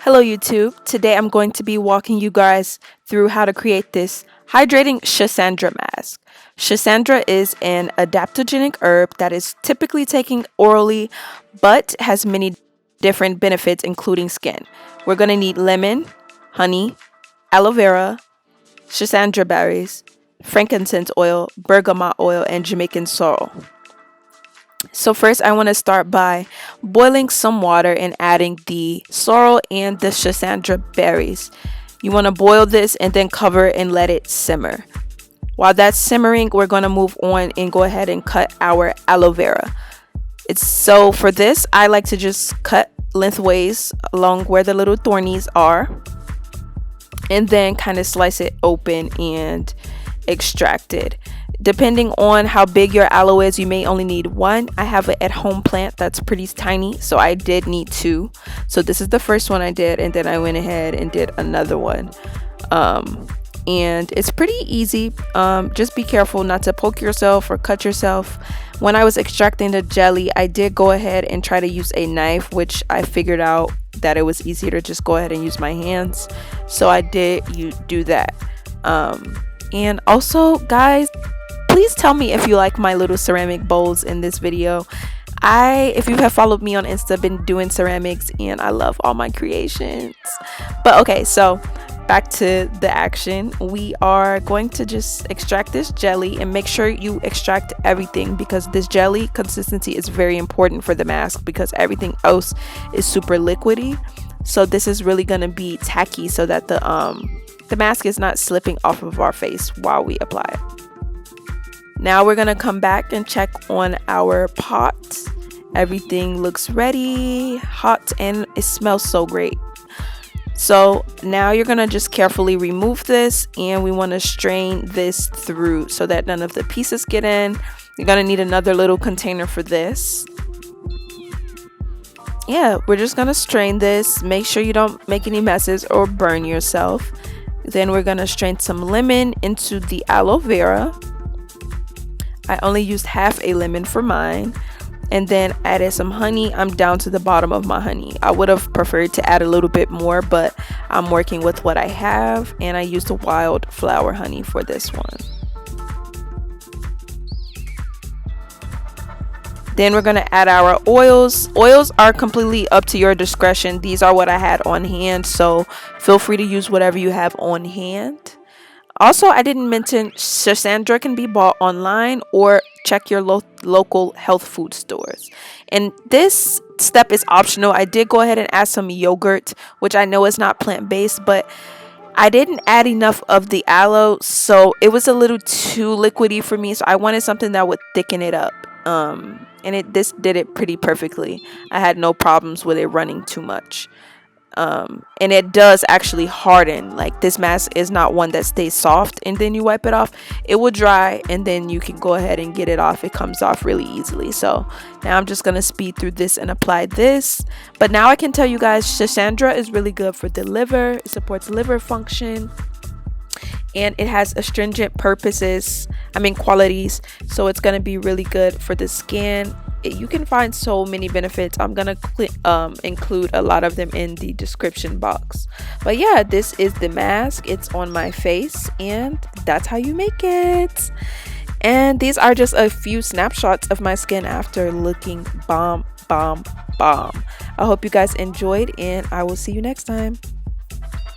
Hello YouTube. Today I'm going to be walking you guys through how to create this Hydrating Schisandra Mask. Schisandra is an adaptogenic herb that is typically taken orally but has many different benefits including skin. We're going to need lemon, honey, aloe vera, Schisandra berries, frankincense oil, bergamot oil, and Jamaican sorrel. So first I want to start by boiling some water and adding the sorrel and the Schisandra berries. You want to boil this and then cover and let it simmer. While that's simmering, we're going to move on and go ahead and cut our aloe vera. So for this, I like to just cut lengthways along where the little thornies are and then kind of slice it open and extract it. Depending on how big your aloe is, you may only need one. I have an at-home plant that's pretty tiny, so I did need two. So this is the first one I did, and then I went ahead and did another one. And it's pretty easy. Just be careful not to poke yourself or cut yourself. When I was extracting the jelly, I did go ahead and try to use a knife, which I figured out that it was easier to just go ahead and use my hands. So I did do that. And also, guys, please tell me if you like my little ceramic bowls in this video. If you have followed me on Insta, been doing ceramics and I love all my creations. But okay, so back to the action. We are going to just extract this jelly and make sure you extract everything because this jelly consistency is very important for the mask because everything else is super liquidy. So this is really going to be tacky so that the mask is not slipping off of our face while we apply it. Now we're going to come back and check on our pot. Everything looks ready, hot, and it smells so great. So now you're going to just carefully remove this and we want to strain this through so that none of the pieces get in. You're going to need another little container for this. Yeah, we're just going to strain this. Make sure you don't make any messes or burn yourself. Then we're going to strain some lemon into the aloe vera. I only used half a lemon for mine and then added some honey. I'm down to the bottom of my honey. I would have preferred to add a little bit more, but I'm working with what I have and I used the wildflower honey for this one. Then we're going to add our oils. Oils are completely up to your discretion. These are what I had on hand, so feel free to use whatever you have on hand. Also, I didn't mention Schisandra can be bought online or check your local health food stores. And this step is optional. I did go ahead and add some yogurt, which I know is not plant-based, but I didn't add enough of the aloe, so it was a little too liquidy for me. So I wanted something that would thicken it up. And this did it pretty perfectly. I had no problems with it running too much. And it does actually harden. Like this mask is not one that stays soft and then you wipe it off. It will dry and then you can go ahead and get it off. It comes off really easily. So now I'm just going to speed through this and apply this. But now I can tell you guys Schisandra is really good for the liver. It supports liver function. And it has astringent qualities, so it's going to be really good for the skin. You can find so many benefits. I'm going to include a lot of them in the description box. But yeah, this is the mask. It's on my face and that's how you make it. And these are just a few snapshots of my skin after looking bomb. I hope you guys enjoyed and I will see you next time.